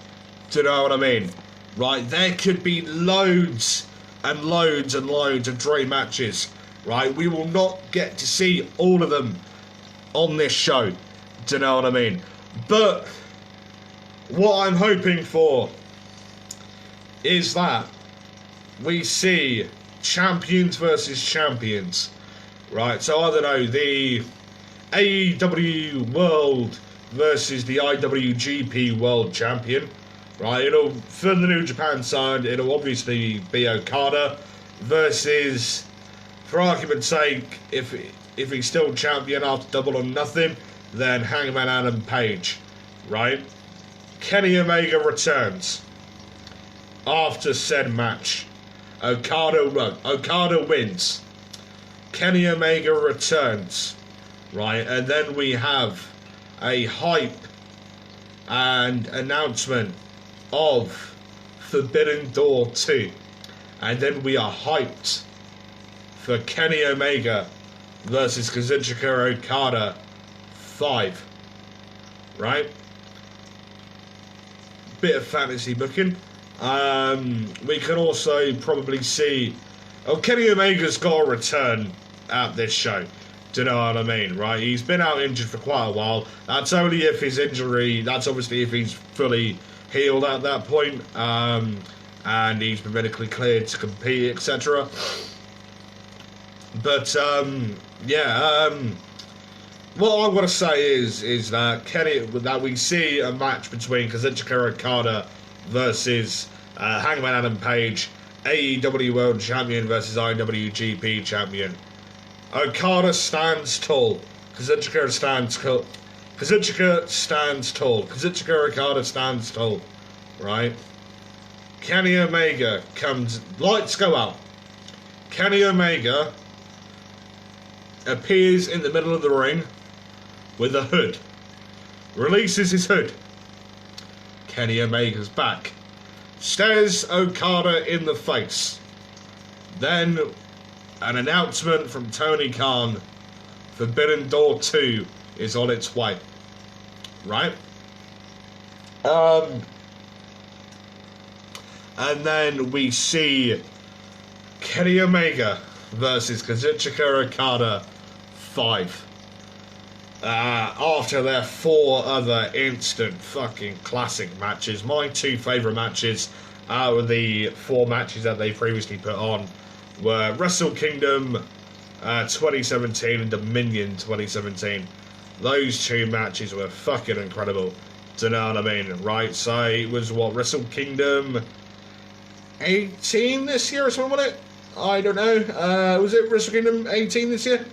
S1: Do you know what I mean? Right, there could be loads and loads and loads of dream matches. Right, we will not get to see all of them on this show. Do you know what I mean? But what I'm hoping for is that we see champions versus champions. right? So I don't know, the AEW World versus the IWGP World Champion, right? It'll, for the New Japan side, it'll obviously be Okada versus, for argument's sake, if he's still champion after Double or Nothing, then Hangman Adam Page, right? Kenny Omega returns after said match. Okada wins. Kenny Omega returns, right? And then we have a hype and announcement of Forbidden Door 2. And then we are hyped for Kenny Omega versus Kazuchika Okada 5. Right? Bit of fantasy booking. We can also probably see... Oh, Kenny Omega's got to return at this show. Do you know what I mean, right? He's been out injured for quite a while. That's only if his injury... That's obviously if he's fully healed at that point. And he's been medically cleared to compete, etc. But, what I want to say is that we see a match between Kazuchika Okada versus Hangman Adam Page, AEW World Champion versus IWGP Champion. Okada stands tall. Kazuchika stands tall. Kazuchika Okada stands tall. Right? Kenny Omega comes... Lights go out. Kenny Omega appears in the middle of the ring with a hood. Releases his hood. Kenny Omega's back. Stares Okada in the face. Then an announcement from Tony Khan. Forbidden Door 2 is on its way. Right? And then we see Kenny Omega versus Kazuchika Okada 5. After their 4 other instant fucking classic matches. My 2 favourite matches out of the 4 matches that they previously put on were Wrestle Kingdom 2017 and Dominion 2017. Those 2 matches were fucking incredible. Do you know what I mean? Right, so it was what, Wrestle Kingdom 18 this year or something, wasn't it? I don't know. Was it Wrestle Kingdom 18 this year?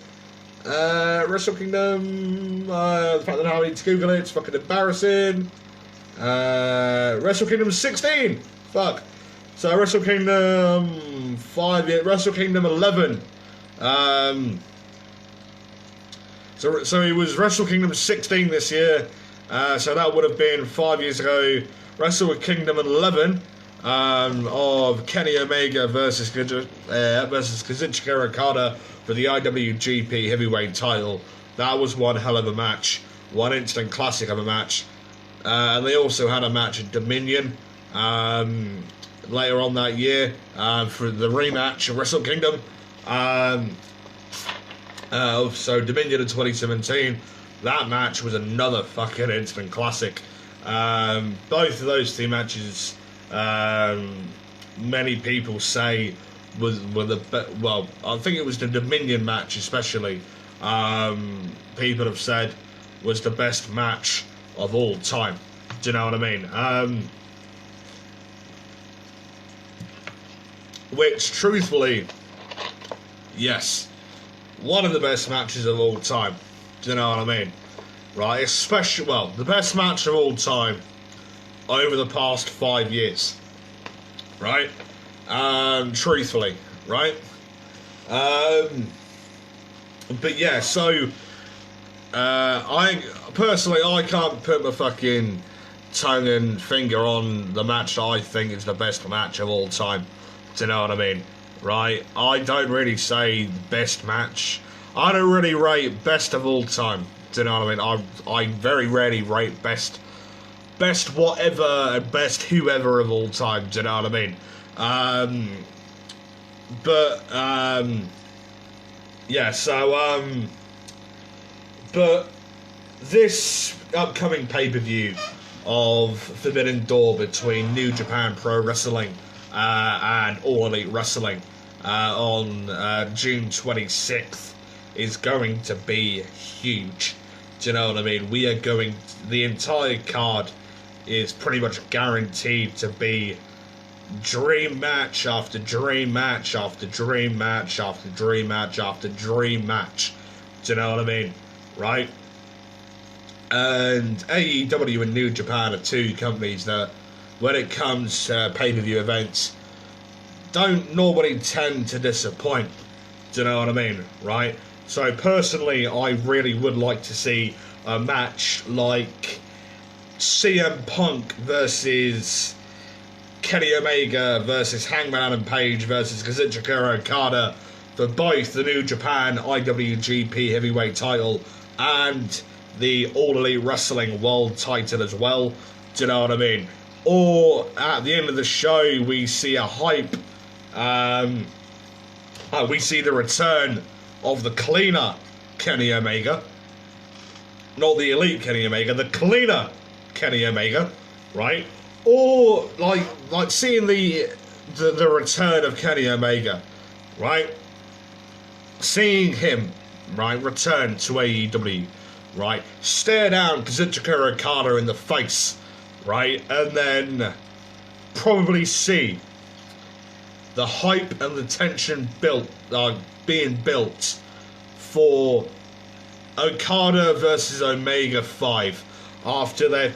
S1: Wrestle Kingdom, the fact that now I need to Google it, it's fucking embarrassing. Wrestle Kingdom 16! Fuck. So Wrestle Kingdom 5, yeah, Wrestle Kingdom 11. So it was Wrestle Kingdom 16 this year. So that would have been 5 years ago. Wrestle Kingdom 11. Of Kenny Omega versus Kazuchika Okada for the IWGP Heavyweight title. That was one hell of a match. One instant classic of a match. And they also had a match at Dominion later on that year for the rematch of Wrestle Kingdom. So Dominion in 2017. That match was another fucking instant classic. Both of those 2 matches... many people say were the well, I think it was the Dominion match especially. People have said was the best match of all time. Do you know what I mean? Which, truthfully, yes, one of the best matches of all time. Do you know what I mean? Right, especially, well, the best match of all time over the past 5 years, right? Truthfully, right? But yeah, so I can't put my fucking tongue and finger on the match that I think is the best match of all time. Do you know what I mean? Right? I don't really say best match. I don't really rate best of all time. Do you know what I mean? I very rarely rate best whatever and best whoever of all time. Do you know what I mean? Yeah, so but this upcoming pay-per-view of Forbidden Door between New Japan Pro Wrestling and All Elite Wrestling on June 26th is going to be huge. Do you know what I mean? The entire card is pretty much guaranteed to be dream match after dream match after dream match after dream match after dream match. Do you know what I mean? Right? And AEW and New Japan are two companies that, when it comes to pay-per-view events, don't normally tend to disappoint. Do you know what I mean? Right? So personally, I really would like to see a match like CM Punk versus Kenny Omega versus Hangman Adam Page versus Kazuchika Okada for both the New Japan IWGP Heavyweight title and the All Elite Wrestling World title as well. Do you know what I mean? Or at the end of the show, we see a hype. We see the return of the cleaner Kenny Omega. Not the elite Kenny Omega, the cleaner Kenny Omega, right? Or like seeing the return of Kenny Omega, right? Seeing him, right, return to AEW, right? Stare down Kazuchika Okada in the face, right? And then probably see the hype and the tension being built for Okada versus Omega 5 after their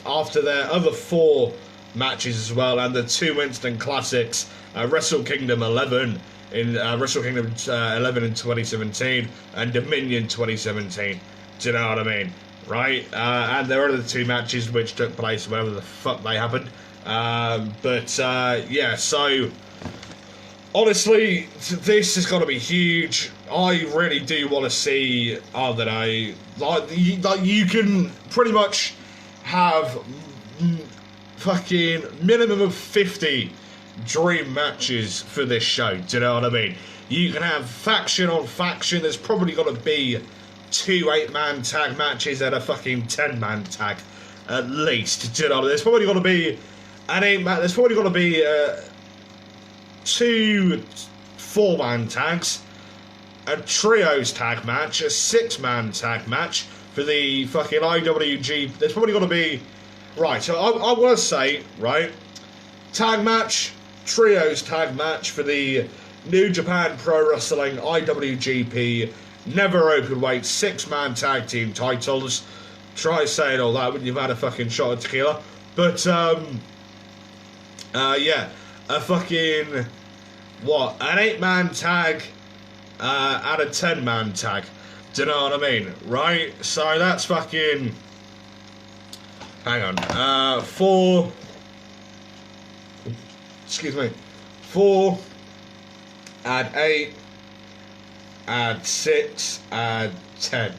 S1: other 4 matches as well, and the 2 instant classics, Wrestle Kingdom 11 in Wrestle Kingdom 11 in 2017 and Dominion 2017. Do you know what I mean? Right? And there are the 2 matches which took place whenever the fuck they happened. Yeah, so honestly, this is going to be huge. I really do want to see, I don't know, like you can pretty much have fucking minimum of 50 dream matches for this show. Do you know what I mean? You can have faction on faction. There's probably going to be 2 8-man tag matches and a fucking 10-man tag at least. Do you know what I mean? There's probably going to be an 8-man. There's probably going to be 2 4-man tags, a trios tag match, a 6-man tag match for the fucking IWG. There's probably going to be, right, so I want to say, right, tag match, trios tag match for the New Japan Pro Wrestling IWGP Never Openweight 6-man tag team titles. Try saying all that when you've had a fucking shot of tequila. But, yeah, a fucking, what, an 8-man tag and a 10-man tag. Do you know what I mean? Right? So that's fucking, hang on, 4, excuse me, 4, add 8, add 6, add 10.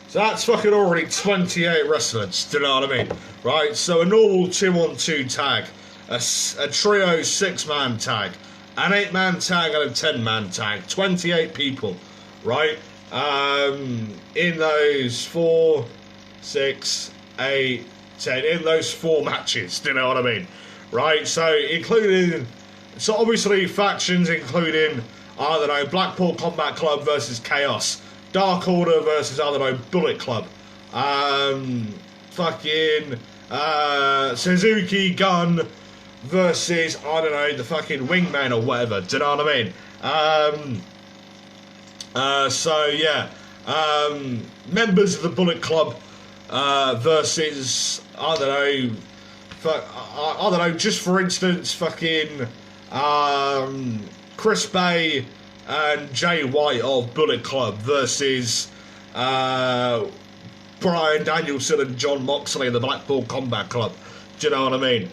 S1: So that's fucking already 28 wrestlers, do you know what I mean? Right, so a normal 2-on-2 tag, a trio 6-man tag, an 8-man tag and a 10-man tag, 28 people, right? In those 4, 6, 8, 10, in those 4 matches, do you know what I mean? Right, so obviously factions including, I don't know, Blackpool Combat Club versus Chaos, Dark Order versus, I don't know, Bullet Club, Suzuki Gun versus, I don't know, the fucking Wingman or whatever, do you know what I mean? So yeah, members of the Bullet Club versus, I don't know, just for instance, fucking Chris Bay and Jay White of Bullet Club versus Brian Danielson and John Moxley of the Blackpool Combat Club. Do you know what I mean?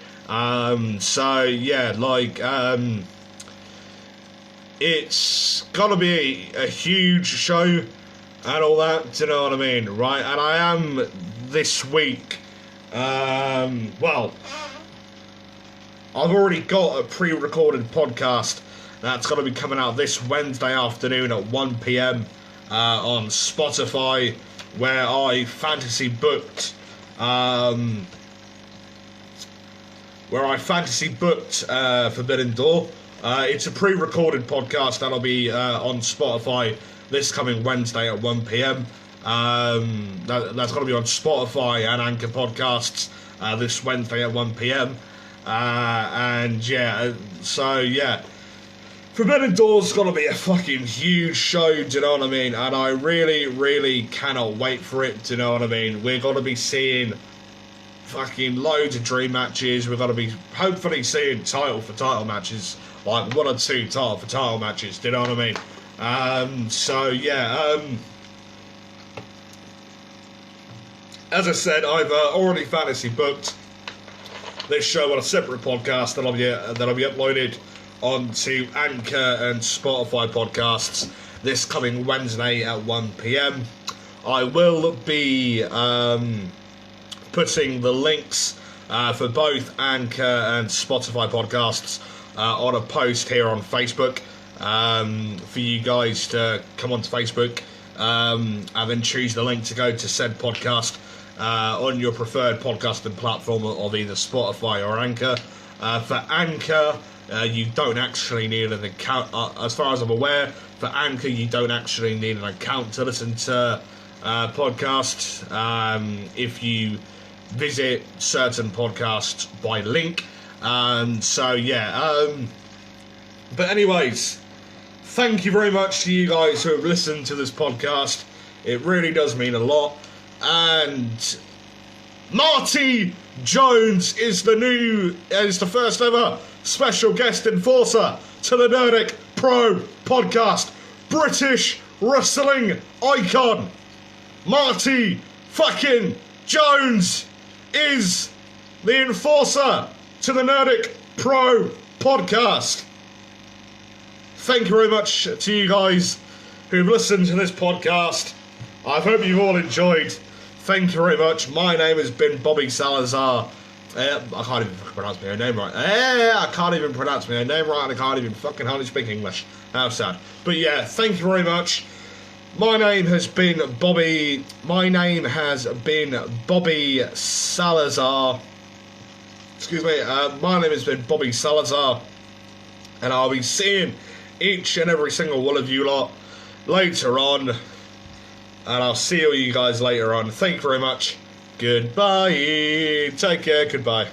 S1: So yeah, like it's gonna be a huge show and all that. Do you know what I mean? Right? And I am this week. Well, I've already got a pre-recorded podcast that's going to be coming out this Wednesday afternoon at 1 PM on Spotify, where I fantasy booked Forbidden Door. It's a pre-recorded podcast that'll be on Spotify this coming Wednesday at 1 p.m. That's going to be on Spotify and Anchor Podcasts this Wednesday at 1 p.m. Forbidden Door's going to be a fucking huge show, do you know what I mean? And I really, really cannot wait for it, do you know what I mean? We're going to be seeing fucking loads of dream matches. We're going to be hopefully seeing title for title matches, like 1 or 2 title for title matches, do you know what I mean? As I said, I've already fantasy booked this show on a separate podcast that'll be uploaded onto Anchor and Spotify podcasts this coming Wednesday at 1 p.m. I will be putting the links for both Anchor and Spotify podcasts on a post here on Facebook for you guys to come onto Facebook and then choose the link to go to said podcast on your preferred podcasting platform of either Spotify or Anchor. For Anchor, you don't actually need an account, as far as I'm aware. For Anchor, you don't actually need an account to listen to podcasts. If you visit certain podcasts by link. But anyways, thank you very much to you guys who have listened to this podcast. It really does mean a lot. And Marty Jones is the first ever special guest enforcer to the Nerdic Pro podcast. British wrestling icon Marty fucking Jones is the enforcer to the Nerdic Pro podcast. Thank you very much to you guys who've listened to this podcast. I hope you've all enjoyed. Thank you very much. My name has been Bobby Salazar. I can't even pronounce my own name right. I can't even pronounce my own name right, and I can't even fucking hardly speak English. How sad. But yeah, thank you very much. My name has been Bobby Salazar. Excuse me. My name has been Bobby Salazar, and I'll be seeing each and every single one of you lot later on. And I'll see all you guys later on. Thank you very much. Goodbye. Take care. Goodbye.